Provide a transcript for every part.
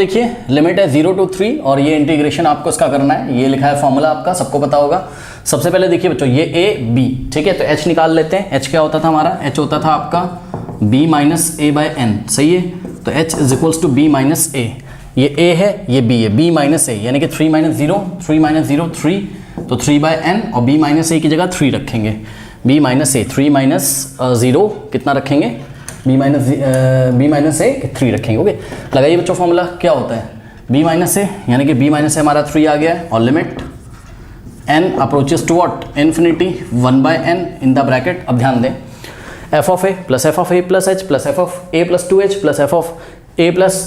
देखिए लिमिट है 0 to 3 और ये इंटीग्रेशन आपको इसका करना है, ये लिखा है फॉर्मूला आपका, सबको पता होगा। सबसे पहले देखिए बच्चों ये a b, ठीक है, तो h निकाल लेते हैं। h क्या होता था हमारा, h होता था आपका b minus A by N, सही है। तो h is equals to b minus A, ये a है ये b है, b माइनस ए यानी कि 3 माइनस 0 3, तो 3 बाय एन और b माइनस ए की जगह 3 रखेंगे। b माइनस ए 3 माइनस 0 कितना रखेंगे, b माइनस ए 3 रखेंगे। ओके, लगाइए बच्चों फॉर्मूला क्या होता है, b माइनस ए यानी कि b माइनस ए हमारा 3 आ गया है और limit n approaches to what infinity 1 by n in the bracket. अब ध्यान दें f of a plus f of a plus h plus f of a plus 2h plus f of a plus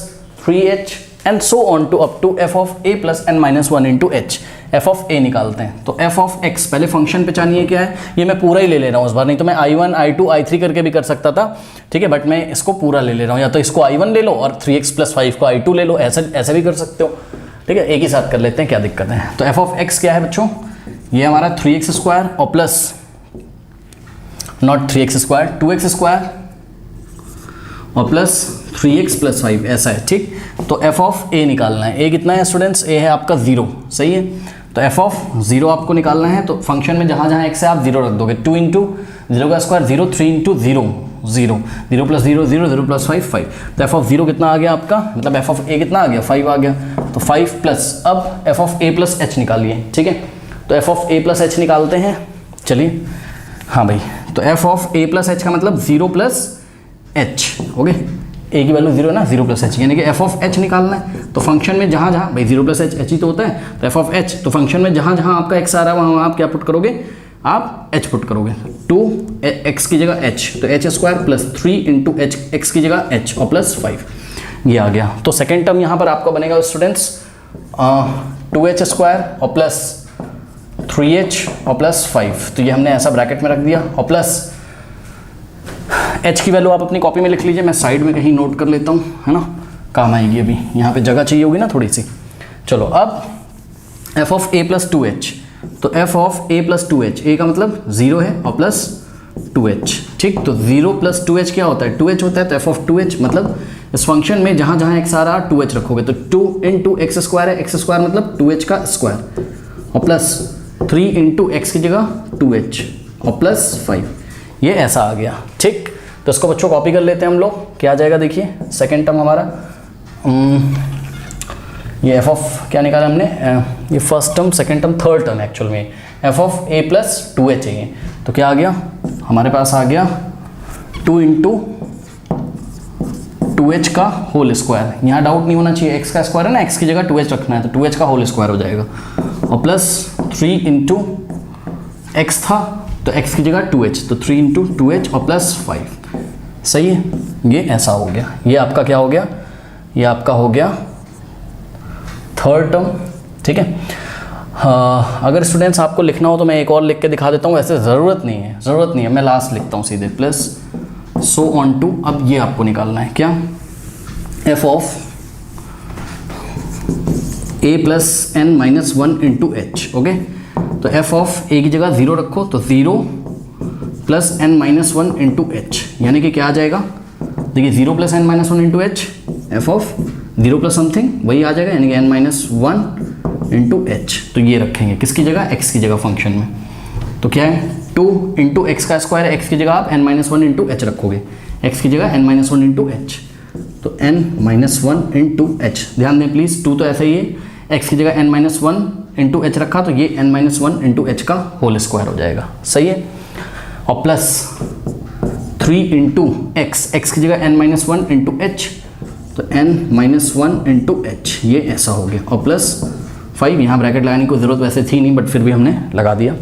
3h and so on to up to f of a plus n minus 1 into h। f of a निकालते हैं तो f of x, पहले function पहचानिए क्या है, ये मैं पूरा ही ले रहा हूँ इस बार, नहीं तो मैं i1 i2 i3 करके भी कर सकता था, ठीक है, बट मैं इसको पूरा ले रहा हूँ। या तो इसको i1 ले लो और 3x प्लस 5 को i2 ले लो, ऐसे भी कर सकते हो, ठीक है, एक ही साथ कर लेते हैं, क्या दिक्कत है। तो f ऑफ x क्या है बच्चों, ये हमारा 3x स्क्वायर और plus not 3x square 2x square और प्लस 3x प्लस 5 ऐसा है, ठीक। तो f ऑफ a निकालना है, a कितना है स्टूडेंट्स, a है आपका 0, सही है। तो f ऑफ 0 आपको निकालना है, तो फंक्शन में जहाँ जहाँ x है आप 0 रख दोगे, 2 इंटू 0 का स्क्वायर 0, 3 इंटू 0 0, 0 प्लस 0 0, 0 प्लस 5 5। तो f ऑफ 0 कितना आ गया आपका, मतलब f ऑफ a कितना आ गया 5 आ गया, तो 5 प्लस अब f of a plus h निकालिए, ठीक है। तो f of a plus h निकालते हैं, चलिए हाँ भाई। तो f of a plus h का मतलब 0 प्लस h, ओके, a की वैल्यू 0 है ना, 0 प्लस h यानी कि f ऑफ h निकालना है। तो फंक्शन में जहाँ जहाँ भाई 0 प्लस h ही तो होता है, तो f ऑफ h, तो फंक्शन में जहाँ जहाँ आपका x आ रहा है वहाँ आप क्या पुट करोगे, आप h पुट करोगे। 2x की जगह h, तो h square plus 3 into H x की जगह h और प्लस 5, ये आ गया। तो सेकेंड टर्म यहाँ पर आपका बनेगा स्टूडेंट्स 2h स्क्वायर और प्लस 3h और प्लस 5, तो ये हमने ऐसा ब्रैकेट में रख दिया, और प्लस h की वैल्यू आप अपनी कॉपी में लिख लीजिए, मैं साइड में कहीं नोट कर लेता हूँ, है ना, काम आएगी, अभी यहाँ पे जगह चाहिए होगी ना थोड़ी सी। चलो अब f of a plus 2h, तो f of a plus 2h, a का मतलब 0 है और प्लस 2h, ठीक। तो 0 प्लस 2h क्या होता है, 2h होता है, तो f ऑफ 2h मतलब इस फंक्शन में जहाँ जहाँ x आ रहा 2h रखोगे, तो 2 इंटू एक्स स्क्वायर है, एक्स स्क्वायर मतलब 2h का स्क्वायर और प्लस 3 इंटू एक्स की जगह 2h और प्लस 5, ये ऐसा आ गया, ठीक। तो इसको बच्चों कॉपी कर लेते हैं हम लोग, क्या आ जाएगा देखिए, सेकेंड टर्म हमारा ये f ऑफ क्या निकाला हमने, ये first term, second term, third term actual में f of a plus 2h है, तो क्या आ गया हमारे पास, आ गया 2 इंटू 2h का होल स्क्वायर, यहाँ डाउट नहीं होना चाहिए, x का स्क्वायर है ना, x की जगह 2h रखना है, तो 2h का होल स्क्वायर हो जाएगा, और प्लस 3 इंटू x था तो x की जगह 2h, तो 3 इंटू 2h और प्लस 5, सही है, ये ऐसा हो गया। ये आपका क्या हो गया, ये आपका हो गया थर्ड टर्म, ठीक है। हाँ, अगर स्टूडेंट्स आपको लिखना हो तो मैं एक और लिख के दिखा देता हूँ, ऐसे ज़रूरत नहीं है, मैं लास्ट लिखता हूँ सीधे, प्लस सो ऑन टू। अब ये आपको निकालना है क्या, f of a plus n minus 1 into H, okay. तो f ऑफ a की जगह 0 रखो, तो 0 plus n minus 1 into H, यानी कि क्या आ जाएगा, देखिए 0 plus n minus 1 into H, F of 0 plus something वही आ जाएगा, यानी कि n माइनस 1 इंटू एच। तो ये रखेंगे किसकी जगह, x की जगह फंक्शन में, तो क्या है 2 इंटू एक्स का स्क्वायर है, x की जगह आप n माइनस 1 इंटू एच रखोगे, x की जगह n माइनस 1 इंटू एच, तो n माइनस 1 इंटू एच, ध्यान दें प्लीज़, 2 तो ऐसा ही है, x की जगह n माइनस 1 इंटू एच रखा, तो ये n माइनस 1 इंटू एच का होल स्क्वायर हो जाएगा, सही है, और प्लस 3 इंटू एक्स की जगह n माइनस 1 इंटू एच, तो n माइनस 1 इंटू एच, ये ऐसा हो गया, और प्लस 5, यहाँ ब्रैकेट लगाने की ज़रूरत वैसे थी नहीं, बट फिर भी हमने लगा दिया,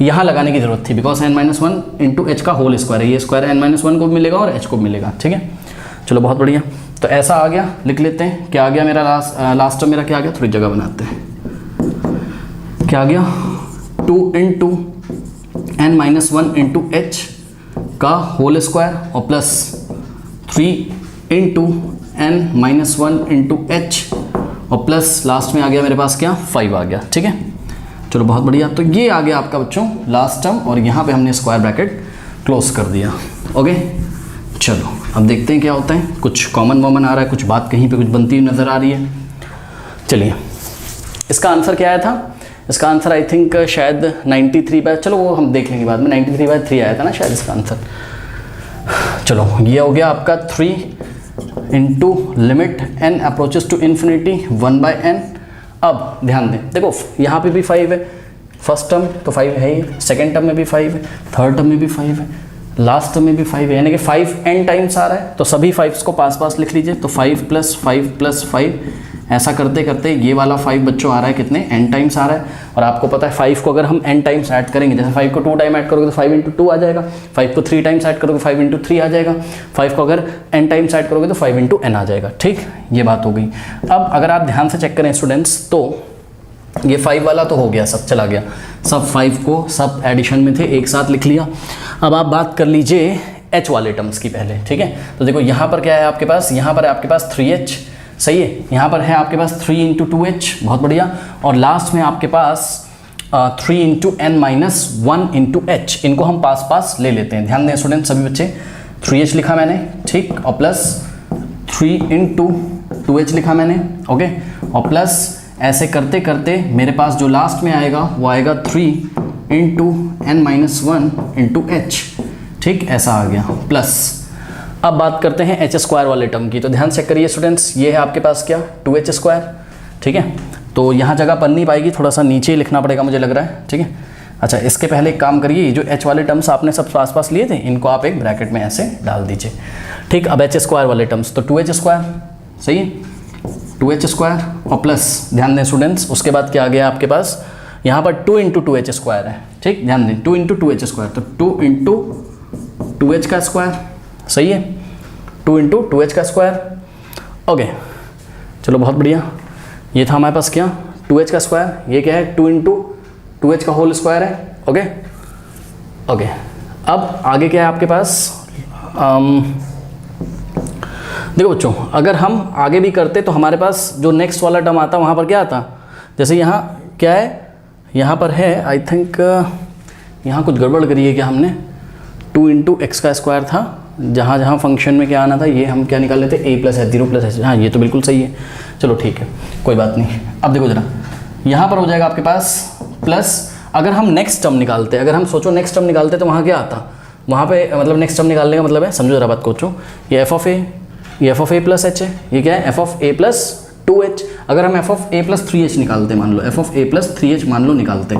यहाँ लगाने की ज़रूरत थी, because n minus 1 into H का होल स्क्वायर है, ये स्क्वायर n माइनस 1 को भी मिलेगा और h को भी मिलेगा, ठीक है। चलो बहुत बढ़िया, तो ऐसा आ गया, लिख लेते हैं क्या आ गया मेरा लास्ट टर्म मेरा क्या आ गया, थोड़ी जगह बनाते हैं, क्या आ गया 2 into n minus 1 into H का होल स्क्वायर और plus 3 into n minus 1 into H और प्लस लास्ट में आ गया मेरे पास क्या 5 आ गया, ठीक है। चलो बहुत बढ़िया, तो ये आ गया आपका बच्चों लास्ट टर्म, और यहाँ पे हमने स्क्वायर ब्रैकेट क्लोज कर दिया, ओके। चलो अब देखते हैं क्या होता है, कुछ कॉमन वॉमन आ रहा है, कुछ बात कहीं पे कुछ बनती हुई नज़र आ रही है। चलिए इसका आंसर क्या आया था, इसका आंसर आई थिंक शायद 93/, चलो वो हम देख लेंगे बाद में, 93/3 आया था ना शायद इसका आंसर। चलो ये हो गया आपका 3 into limit n approaches to infinity 1/n। अब ध्यान दें, देखो यहाँ पे भी 5 है, फर्स्ट टर्म तो 5 है ही, सेकेंड टर्म में भी 5 है, थर्ड टर्म में भी 5 है, लास्ट टर्म में भी 5 है, यानी कि 5 n टाइम्स आ रहा है। तो सभी 5s को पास पास लिख लीजिए, तो 5 + 5 + 5 ऐसा करते करते ये वाला 5 बच्चों आ रहा है कितने, n टाइम्स आ रहा है। और आपको पता है 5 को अगर हम n टाइम्स ऐड करेंगे, जैसे 5 को 2 टाइम ऐड करोगे तो 5 × 2 आ जाएगा, 5 को 3 टाइम्स ऐड करोगे 5 × 3 आ जाएगा, 5 को अगर n टाइम्स ऐड करोगे तो 5 × n आ जाएगा। ठीक, ये बात हो गई। अब अगर आप ध्यान से चेक करें स्टूडेंट्स, तो ये 5 वाला तो हो गया, सब चला गया, सब 5 को सब एडिशन में थे एक साथ लिख लिया। अब आप बात कर लीजिए h वाले टर्म्स की पहले, ठीक है। तो देखो यहाँ पर क्या है आपके पास, यहाँ पर है आपके पास 3h, सही है, यहाँ पर है आपके पास 3 × 2h, बहुत बढ़िया, और लास्ट में आपके पास 3 × n - 1 × h। इनको हम पास पास ले लेते हैं, ध्यान दें स्टूडेंट सभी बच्चे, 3h लिखा मैंने, ठीक, और प्लस 3 × 2h लिखा मैंने, ओके, और प्लस ऐसे करते करते मेरे पास जो लास्ट में आएगा वो आएगा 3 × n - 1 × h, ठीक, ऐसा आ गया, प्लस। अब बात करते हैं h² वाले टर्म की, तो ध्यान चेक करिए स्टूडेंट्स, ये है आपके पास क्या 2h², ठीक है। तो यहाँ जगह बन नहीं पाएगी, थोड़ा सा नीचे ही लिखना पड़ेगा मुझे लग रहा है, ठीक है। अच्छा, इसके पहले एक काम करिए, जो h वाले टर्म्स आपने सब पास पास लिए थे इनको आप एक ब्रैकेट में ऐसे डाल दीजिए, ठीक। अब h² वाले टर्म्स, तो 2h², सही है, 2h² और प्लस ध्यान दें स्टूडेंट्स, उसके बाद क्या आ गया आपके पास, यहाँ पर 2 × 2h² है, ठीक, ध्यान दें 2 × 2h², तो 2 × 2h का स्क्वायर, सही है, 2 × 2h का स्क्वायर, ओके। चलो बहुत बढ़िया, ये था हमारे पास क्या 2h का स्क्वायर, ये क्या है 2 × 2h का होल स्क्वायर है, ओके ओके। अब आगे क्या है आपके पास, देखो बच्चों, अगर हम आगे भी करते तो हमारे पास जो नेक्स्ट वाला टर्म आता वहाँ पर क्या आता, जैसे यहाँ क्या है, यहाँ पर है आई थिंक, यहाँ कुछ गड़बड़ करी है क्या हमने, 2 × x का स्क्वायर था, जहाँ जहाँ फंक्शन में क्या आना था ये हम क्या निकाल लेते, a + h 0 + h, हाँ ये तो बिल्कुल सही है, चलो ठीक है कोई बात नहीं। अब देखो जरा, यहाँ पर हो जाएगा आपके पास प्लस, अगर हम नेक्स्ट टर्म निकालते, अगर हम सोचो नेक्स्ट टर्म निकालते तो वहाँ क्या आता, वहाँ पे मतलब नेक्स्ट टर्म निकालने का मतलब है, समझो जरा बात को बच्चों, ये f + h है, ये क्या है f + 2h। अगर हम f + 3h निकालते, मान लो f + 3h मान लो निकालते,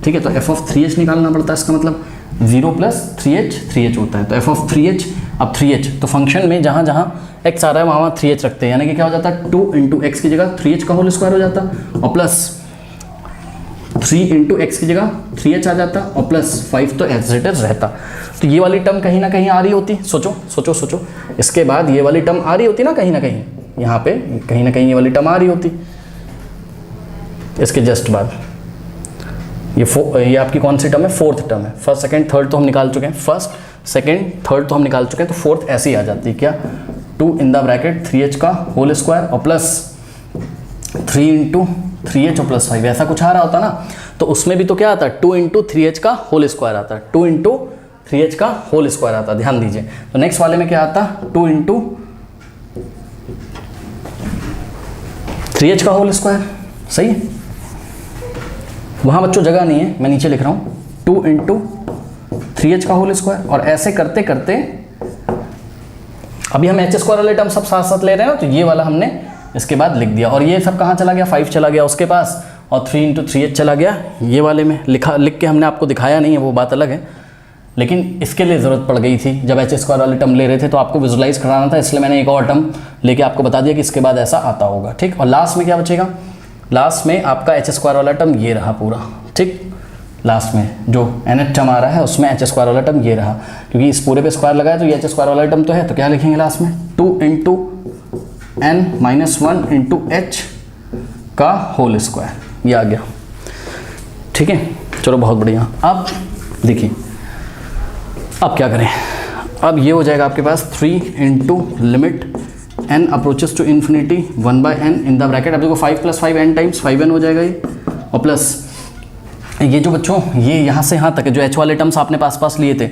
ठीक है, तो f 3h निकालना पड़ता है, इसका मतलब 0 + 3h होता है, तो f 3h, अब 3h तो फंक्शन में जहाँ जहाँ x आ रहा है वहाँ 3h रखते हैं, यानी कि क्या हो जाता है 2 × x की जगह 3h का होल स्क्वायर हो जाता, और प्लस 3 × x की जगह 3h आ जाता, और प्लस 5 तो एज इट इज रहता। तो ये वाली टर्म कहीं ना कहीं आ रही होती, सोचो सोचो सोचो, इसके बाद ये वाली टर्म आ रही होती ना कहीं, यहाँ पे कहीं ना कहीं ये वाली टर्म आ रही होती, इसके जस्ट बाद ये आपकी कौन सी टर्म है, फोर्थ टर्म है, फर्स्ट सेकंड थर्ड तो हम निकाल चुके हैं, फर्स्ट सेकंड थर्ड तो हम निकाल चुके हैं, तो फोर्थ ऐसे ही आ जाती है क्या 2 × 3h का होल स्क्वायर और प्लस 3 × 3h और प्लस 5 ऐसा कुछ आ रहा होता ना, तो उसमें भी तो क्या आता है 2 × 3h का होल स्क्वायर आता है, 2 × 3h का होल स्क्वायर आता है, ध्यान दीजिए। तो नेक्स्ट वाले में क्या आता, 2 × 3h का होल स्क्वायर, सही है, वहाँ बच्चों जगह नहीं है, मैं नीचे लिख रहा हूँ 2 × 3h का होल स्क्वायर, और ऐसे करते करते अभी हम h² वाले टर्म सब साथ साथ ले रहे हैं, तो ये वाला हमने इसके बाद लिख दिया, और ये सब कहाँ चला गया 5 चला गया उसके पास, और 3 × 3h चला गया ये वाले में, लिख के हमने आपको दिखाया नहीं है, वो बात अलग है, लेकिन इसके लिए ज़रूरत पड़ गई थी, जब h² वाले टर्म ले रहे थे तो आपको विजुलाइज कराना था, इसलिए मैंने एक और टर्म लेके आपको बता दिया कि इसके बाद ऐसा आता होगा, ठीक। और लास्ट में क्या बचेगा, लास्ट में आपका h² वाला टर्म ये रहा पूरा, ठीक, लास्ट में जो nth टर्म आ रहा है उसमें h² वाला टर्म ये रहा, क्योंकि इस पूरे पे स्क्वायर लगाया तो ये h² वाला टर्म तो है, तो क्या लिखेंगे लास्ट में 2 × n - 1 × h का होल स्क्वायर, ये आ गया, ठीक है। चलो बहुत बढ़िया। अब देखिए अब क्या करें, अब ये हो जाएगा आपके पास 3 × limit n approaches to infinity 1/n in the bracket, अब देखो 5 + 5 n टाइम्स 5n हो जाएगा ये, और प्लस ये जो बच्चों ये यहाँ से यहाँ तक जो h वाले टर्म्स आपने पास पास लिए थे,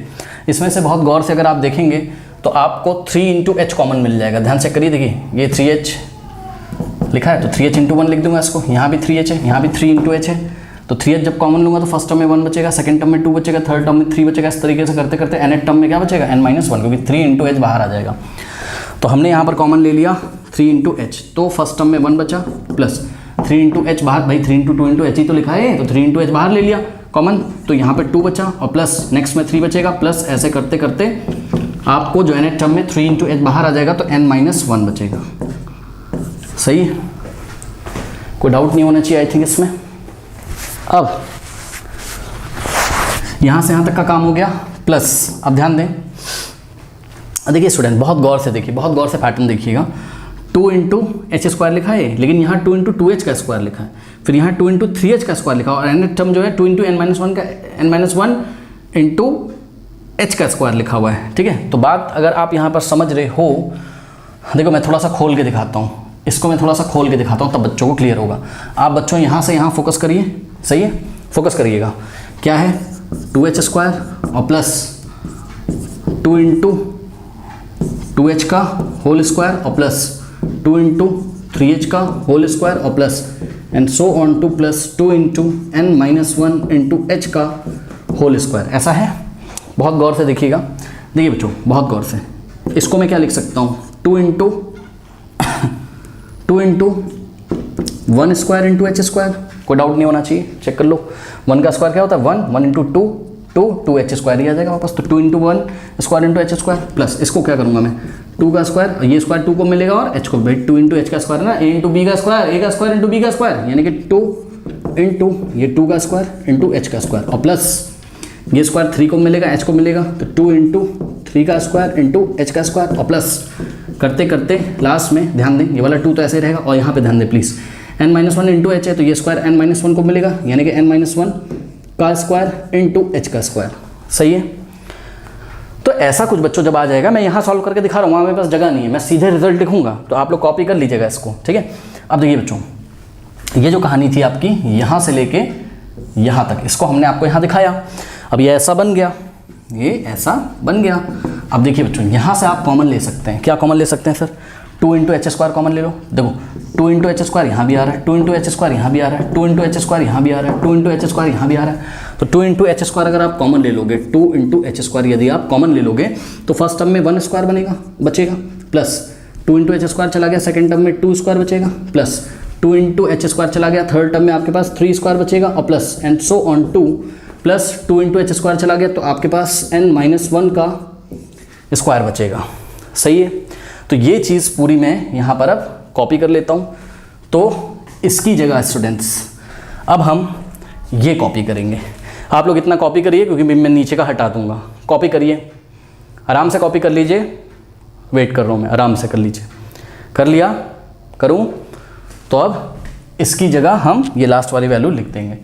इसमें से बहुत गौर से अगर आप देखेंगे तो आपको 3 इंटू एच कॉमन मिल जाएगा। ध्यान से करिए, देखिए ये 3h लिखा है तो 3h इंटू 1 लिख दूंगा इसको। यहाँ भी 3h है, यहाँ भी 3 इंटू एच है, तो 3h जब कॉमन लूँगा तो फर्स्ट टर्म में 1 बचेगा, सेकंड टर्म में 2 बचेगा, थर्ड टर्म में 3 बचेगा। इस तरीके से करते करते nth टर्म में क्या बचेगा, n-1, क्योंकि 3 इंटू एच बाहर आ जाएगा। तो हमने यहाँ पर कॉमन ले लिया 3 इंटू एच, तो फर्स्ट टर्म में 1 बचा प्लस 3 इंटू एच बाहर, भाई 3 इंटू 2 इंटू एच ही तो लिखा है, तो 3 इंटू एच बाहर ले लिया कॉमन, तो यहाँ पे 2 बचा और प्लस नेक्स्ट में 3 बचेगा प्लस, ऐसे करते करते आपको जो nth टर्म में 3 इंटू एच बाहर आ जाएगा तो n-1 बचेगा। सही है, कोई डाउट नहीं होना चाहिए आई थिंक इसमें। अब यहाँ से यहाँ तक का काम हो गया प्लस। अब ध्यान दें, देखिए स्टूडेंट बहुत गौर से देखिए, बहुत गौर से पैटर्न देखिएगा। 2 इंटू एच स्क्वायर लिखा है, लेकिन यहाँ 2 इंटू 2h का स्क्वायर लिखा है, फिर यहाँ 2 इंटू 3h का स्क्वायर लिखा है, और nth टर्म जो है 2 इंटू n-1 का n-1 इंटू h का स्क्वायर लिखा हुआ है। ठीक है, तो बात अगर आप यहाँ पर समझ रहे हो, देखो मैं थोड़ा सा खोल के दिखाता हूँ इसको, मैं थोड़ा सा खोल के दिखाता हूँ तब बच्चों को क्लियर होगा। आप बच्चों यहाँ से यहाँ फोकस करिए, सही है, फोकस करिएगा। क्या है 2h स्क्वायर और प्लस 2 इंटू 2h का होल स्क्वायर और प्लस 2 इंटू 3h का होल स्क्वायर और plus and so on two plus 2 into n-1 into h का होल स्क्वायर। ऐसा है, बहुत गौर से देखिएगा। देखिए बच्चों बहुत गौर से, इसको मैं क्या लिख सकता हूँ, 2 into 1 square into H square. कोई डाउट नहीं होना चाहिए, चेक कर लो। 1 का स्क्वायर क्या होता है 1 इंटू 2 एच स्क्वायर ही आ जाएगा वापस, तो 2 into 1 square into H square plus इसको क्या करूँगा मैं 2 का स्क्वायर, ये स्क्वायर 2 को मिलेगा और h को, भाई 2 इंटू एच का स्क्वायर है ना, a इंटू बी का स्क्वायर, a का स्क्वायर इंटू बी का स्क्वायर, यानी कि 2 इंटू ये 2 का स्क्वायर इंटू एच का स्क्वायर और प्लस ये स्क्वायर 3 को मिलेगा, h को मिलेगा, तो 2 इंटू 3 का स्क्वायर इंटू एच का स्क्वायर और प्लस करते करते लास्ट में ध्यान दें ये वाला 2 तो ऐसे ही रहेगा, और यहाँ पे ध्यान दें प्लीज़ n-1 इंटू एच है, तो ये स्क्वायर n-1 को मिलेगा, यानी कि n-1 का स्क्वायर इंटू एच का स्क्वायर। सही है, तो ऐसा कुछ बच्चों जब आ जाएगा, मैं यहाँ सॉल्व करके दिखा रहा हूँ, वहाँ मेरे पास जगह नहीं है, मैं सीधे रिजल्ट लिखूंगा, तो आप लोग कॉपी कर लीजिएगा इसको। ठीक है, अब देखिए बच्चों, ये जो कहानी थी आपकी यहाँ से लेके यहाँ तक, इसको हमने आपको यहाँ दिखाया। अब ये ऐसा बन गया, ये ऐसा बन गया। अब देखिए बच्चों, यहाँ से आप कॉमन ले सकते हैं। क्या कॉमन ले सकते हैं sir, 2 into H square common ले लो। देखो 2 इंटू एच स्क्वायर यहाँ भी आ रहा है, 2 इंटू एच स्क्वायर यहाँ भी आ रहा है, 2 इंटू एच स्क्वायर यहाँ भी आ रहा है, 2 इंटू एच स्क्वायर यहाँ भी आ रहा है। तो 2 इंटू एच स्क्वायर अगर आप कॉमन ले लोगे, 2 इंटू एच स्क्वायर यदि आप कॉमन ले लोगे तो फर्स्ट टर्म में 1 स्क्वायर बचेगा प्लस 2 इंटू एच स्क्वायर चला गया, सेकंड टर्म में 2 स्क्वायर बचेगा प्लस 2 इंटू एच स्क्वायर चला गया, थर्ड टर्म में आपके पास 3 स्क्वायर बचेगा और plus and so on 2 plus 2 into H square चला गया, तो आपके पास n-1 का स्क्वायर बचेगा। सही है, तो ये चीज़ पूरी मैं यहाँ पर अब कॉपी कर लेता हूँ। तो इसकी जगह स्टूडेंट्स अब हम ये कॉपी करेंगे। आप लोग इतना कॉपी करिए क्योंकि मैं नीचे का हटा दूंगा। कॉपी करिए, आराम से कॉपी कर लीजिए, वेट कर रहा हूँ मैं, आराम से कर लीजिए। कर लिया, करूँ तो अब इसकी जगह हम ये लास्ट वाली वैल्यू लिख देंगे।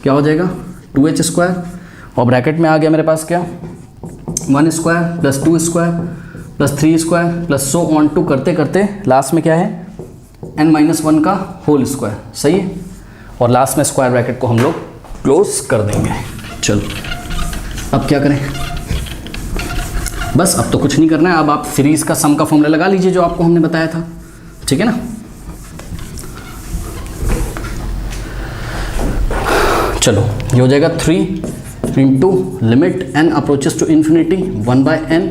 क्या हो जाएगा 2h स्क्वायर और ब्रैकेट में आ गया मेरे पास क्या 1 square plus 2 square plus 3 square plus so on to करते करते लास्ट में क्या है n-1 का होल स्क्वायर। सही है, और लास्ट में स्क्वायर ब्रैकेट को हम लोग क्लोज कर देंगे। चलो अब क्या करें, बस अब तो कुछ नहीं करना है। अब आप सीरीज का सम का फॉर्मूला लगा लीजिए जो आपको हमने बताया था। ठीक है ना, चलो ये हो जाएगा 3 into limit n approaches to infinity 1/n,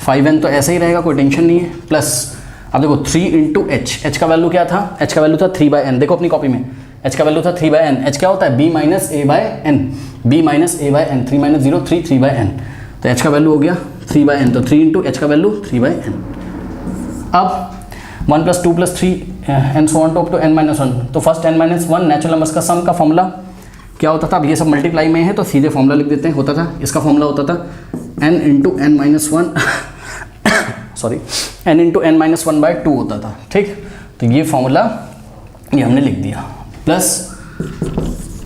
5n तो ऐसा ही रहेगा, कोई टेंशन नहीं है, प्लस अब देखो 3 इंटू h का वैल्यू क्या था, h का वैल्यू था 3/n। देखो अपनी कॉपी में h का वैल्यू था 3/n। h क्या होता है b minus a/n, b minus a/n, 3 minus 0 3, 3/n, तो h का वैल्यू हो गया 3/n, तो 3 इंटू h का वैल्यू 3/n। अब 1 plus 2 plus 3 and so on to up to n-1, तो फर्स्ट n-1 नेचुरल नंबर्स का सम का फॉर्मूला क्या होता था। अब ये सब मल्टीप्लाई में है तो सीधे फॉर्मूला लिख देते हैं। होता था, इसका फॉर्मूला होता था n into n-1 sorry n into n-1/2 होता था। ठीक, तो ये फॉर्मूला ये हमने लिख दिया, प्लस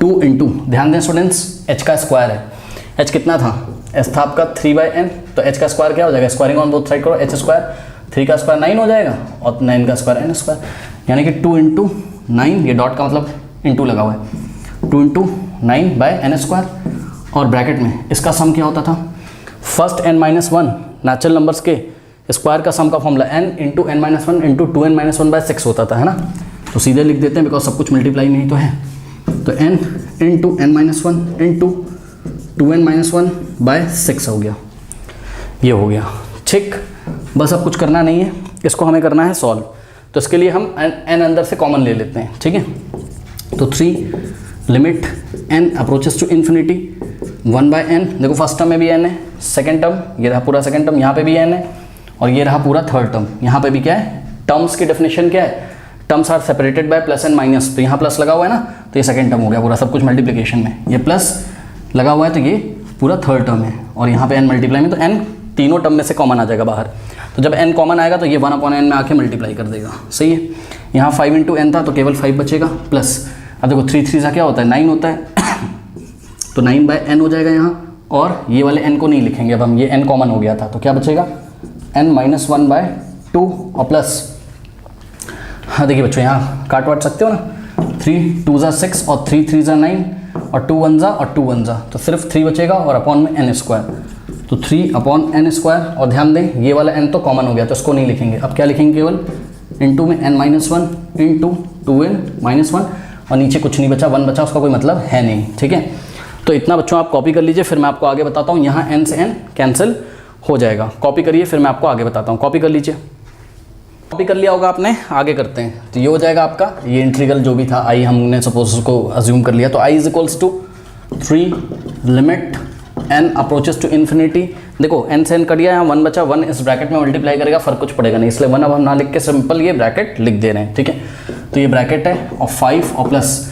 2 इंटू, ध्यान दें स्टूडेंट्स h का स्क्वायर है, h कितना था, h था आपका 3/n, तो h का स्क्वायर क्या हो जाएगा, स्क्वायरिंग ऑन बोथ साइड करो, h स्क्वायर 3 का स्क्वायर 9 हो जाएगा और 9 का स्क्वायर n स्क्वायर, यानी कि 2 इंटू 9, ये डॉट का मतलब इंटू लगा हुआ है, 2 इंटू 9/n स्क्वायर, और ब्रैकेट में इसका सम क्या होता था, फर्स्ट n-1 नेचुरल नंबर्स के स्क्वायर का सम का formula n into N minus one into 2n-1/6 होता था, है ना। तो सीधे लिख देते हैं बिकॉज सब कुछ मल्टीप्लाई नहीं तो है। तो n into N minus one into 2n-1/6 हो गया, ये हो गया, ठीक। बस अब कुछ करना नहीं है, इसको हमें करना है सॉल्व। तो इसके लिए हम n अंदर से कॉमन ले लेते हैं, ठीक है। तो 3 limit n approaches to infinity 1/n, देखो फर्स्ट टर्म में भी n है, सेकेंड टर्म ये रहा पूरा सेकेंड टर्म, यहाँ पे भी n है, और ये रहा पूरा थर्ड टर्म, यहाँ पे भी क्या है, टर्म्स की डेफिनेशन क्या है, terms are separated by plus and minus. तो यहाँ प्लस लगा हुआ है ना, तो ये सेकेंड टर्म हो गया पूरा, सब कुछ मल्टीप्लिकेशन में, ये प्लस लगा हुआ है तो ये पूरा थर्ड टर्म है, और यहाँ पे n मल्टीप्लाई में, तो n तीनों टर्म में से कॉमन आ जाएगा बाहर। तो जब n कॉमन आएगा तो ये 1/n में आके मल्टीप्लाई कर देगा, सही है। यहाँ 5 इंटू n था तो केवल 5 बचेगा, प्लस अब देखो 3 से क्या होता है, 9 होता है तो 9/n हो जाएगा यहाँ, और ये वाले n को नहीं लिखेंगे अब हम, ये n कॉमन हो गया था, तो क्या बचेगा n-1/2 और प्लस, हाँ देखिए बच्चों यहाँ काट वाट सकते हो ना, 3 2 ज़ा 6 और 3 3 ज़ा 9 और 2 1 ज़ा और 2 1 ज़ा, तो सिर्फ 3 बचेगा और अपॉन में n स्क्वायर, तो 3/n²। और ध्यान दें ये वाला n तो कॉमन हो गया तो इसको नहीं लिखेंगे, अब क्या लिखेंगे, केवल इंटू में n-1 इंटू 2n-1, और नीचे कुछ नहीं बचा, 1 बचा, उसका कोई मतलब है नहीं, ठीक है। तो इतना बच्चों आप कॉपी कर लीजिए, फिर मैं आपको आगे बताता हूँ। यहाँ n से n कैंसिल हो जाएगा, कॉपी करिए फिर मैं आपको आगे बताता हूँ। कॉपी कर लीजिए, कॉपी कर लिया होगा आपने, आगे करते हैं। तो ये हो जाएगा आपका, ये इंटीग्रल जो भी था i हमने सपोज उसको अज्यूम कर लिया, तो i is to 3 limit n approaches to infinity, देखो n से n कट गया, यहाँ 1 बचा, 1 इस ब्रैकेट में मल्टीप्लाई करेगा, फर्क कुछ पड़ेगा नहीं, इसलिए 1 अब हम ना लिख के सिंपल ये ब्रैकेट लिख दे रहे हैं, ठीक है। तो ये ब्रैकेट है और 5 और प्लस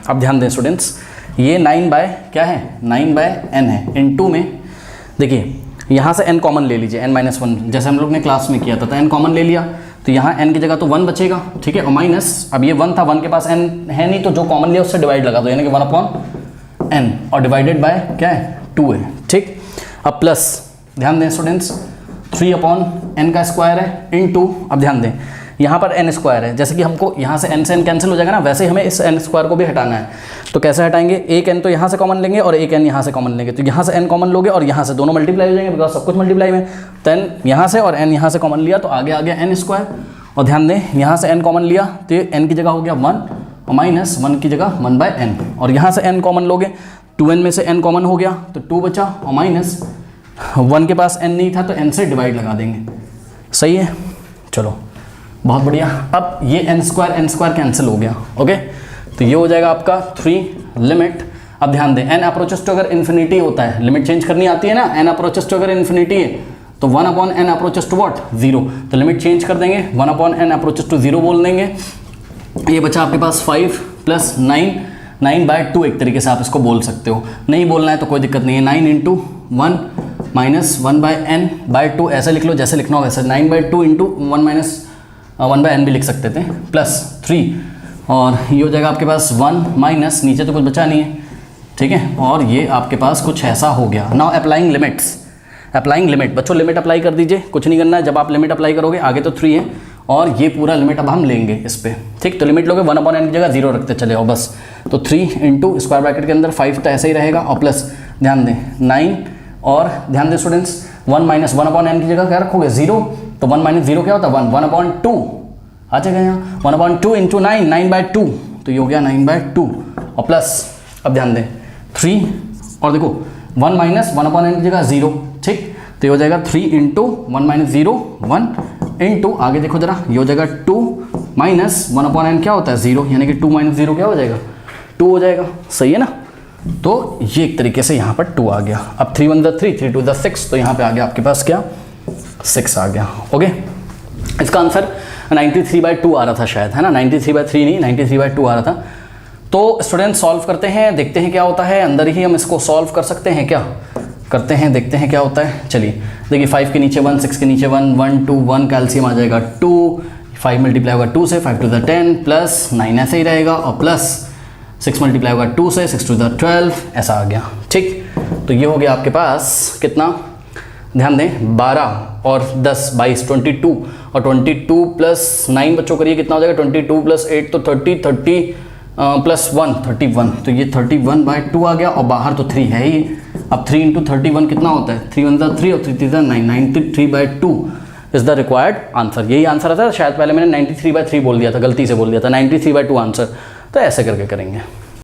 अब ध्यान दें स्टूडेंट्स, ये 9 बाय क्या है, 9/n है, इनटू में देखिए यहाँ से n कॉमन ले लीजिए, n-1 जैसे हम लोग ने क्लास में किया था, तो n कॉमन ले लिया, तो यहाँ n की जगह तो 1 बचेगा, ठीक है, और माइनस अब ये 1 था, 1 के पास n है नहीं, तो जो कॉमन लिया उससे डिवाइड लगा दो, यानी कि 1/n और डिवाइडेड बाय क्या है, 2 है, ठीक। अब प्लस ध्यान दें स्टूडेंट्स, 3/n का स्क्वायर है इनटू, अब ध्यान दें यहाँ पर n स्क्वायर है, जैसे कि हमको यहाँ से n कैंसिल हो जाएगा ना, वैसे ही हमें इस n स्क्वायर को भी हटाना है। तो कैसे हटाएंगे, एक n तो यहाँ से कॉमन लेंगे और एक n यहाँ से कॉमन लेंगे, तो यहाँ से n कॉमन लोगे और यहाँ से दोनों मल्टीप्लाई हो जाएंगे, बिकॉज सब कुछ मल्टीप्लाई में, तो n यहाँ से और n यहाँ से कॉमन लिया तो आगे आ गया n स्क्वायर, और ध्यान दें यहाँ से n कॉमन लिया तो ये n की जगह हो गया 1 और माइनस 1 की जगह 1/n, और यहाँ से n कॉमन लोगे 2n में से n कॉमन हो गया तो 2 बचा, और माइनस 1 के पास n नहीं था तो n से डिवाइड लगा देंगे, सही है। चलो बहुत बढ़िया, अब ये n स्क्वायर कैंसिल हो गया, ओके। तो ये हो जाएगा आपका 3 लिमिट, अब ध्यान दें n अप्रोचेस टू अगर इन्फिनिटी होता है, लिमिट चेंज करनी आती है ना, n अप्रोचेस टू अगर इन्फिनिटी है तो 1/n अप्रोचेस टू व्हाट, 0, तो लिमिट चेंज कर देंगे, 1/n अप्रोचेस टू 0 बोल देंगे। ये बचा आपके पास 5 प्लस 9/2 एक तरीके से आप इसको बोल सकते हो, नहीं बोलना है तो कोई दिक्कत नहीं है, 9 इंटू 1 माइनस 1/n/2 ऐसे लिख लो, जैसे लिखना हो वैसे, 9/2 इंटू 1 माइनस 1/n भी लिख सकते थे, प्लस 3, और ये हो जाएगा आपके पास 1 माइनस, नीचे तो कुछ बचा नहीं है, ठीक है, और ये आपके पास कुछ ऐसा हो गया। Now applying limits, applying limit, बच्चों लिमिट अप्लाई कर दीजिए, कुछ नहीं करना है, जब आप लिमिट अप्लाई करोगे, आगे तो 3 है और ये पूरा लिमिट अब हम लेंगे इस पर, ठीक। तो लिमिट लोगे 1/n की जगह 0 रखते चले आओ बस, तो 3 इंटू स्क्वायर ब्रैकेट के अंदर 5 तो ऐसे ही रहेगा, और प्लस ध्यान दें 9, और ध्यान दें स्टूडेंट्स 1 माइनस 1/n की जगह क्या रखोगे, 0, तो 1 माइनस 0 क्या होता है, 1/2 आ जाएगा यहाँ, 1/2 इंटू 9/2, तो ये हो गया 9/2, और प्लस अब ध्यान दें 3, और देखो 1 माइनस 1/n की जगह 0, ठीक, तो ये हो जाएगा 3 इंटू 1 माइनस 0 1 इंटू, आगे देखो जरा, ये हो जाएगा 2 माइनस 1/n क्या होता है 0, यानी कि 2 माइनस 0 क्या हो जाएगा, 2 हो जाएगा, सही है ना। तो ये एक तरीके से यहाँ पर 2 आ गया, अब 3 1 3 3 2 6, तो यहाँ पे आ गया आपके पास क्या 6 आ गया, ओके। इसका आंसर 93/2 आ रहा था शायद, है ना, 93/3 नहीं 93/2 आ रहा था। तो स्टूडेंट सॉल्व करते हैं, देखते हैं क्या होता है, अंदर ही हम इसको सॉल्व कर सकते हैं, क्या करते हैं, देखते हैं क्या होता है। चलिए देखिए 5 के नीचे 1, 6 के नीचे 1, 1 2 1 कैल्शियम आ जाएगा 2, 5 मल्टीप्लाई होगा 2 से, 5 to the 10 प्लस 9 ऐसे ही रहेगा, और प्लस 6 मल्टीप्लाई होगा 2 से, 6 to the 12 ऐसा आ गया, ठीक। तो ये हो गया आपके पास कितना, ध्यान दें 12 और 10 22 22, और 22 प्लस 9 बच्चों करिए कितना हो जाएगा, 22 प्लस 8 तो 30, 30 +1 31, तो ये 31/2 आ गया और बाहर तो 3 है ही। अब 3 × 31 कितना होता है, 3 × 1 3 और 3 × 3 9, 93/2 इज द रिक्वायर्ड आंसर। यही आंसर आता है, शायद पहले मैंने 93/3 बोल दिया था, गलती से बोल दिया था, 93/2 आंसर। तो ऐसे करके करेंगे।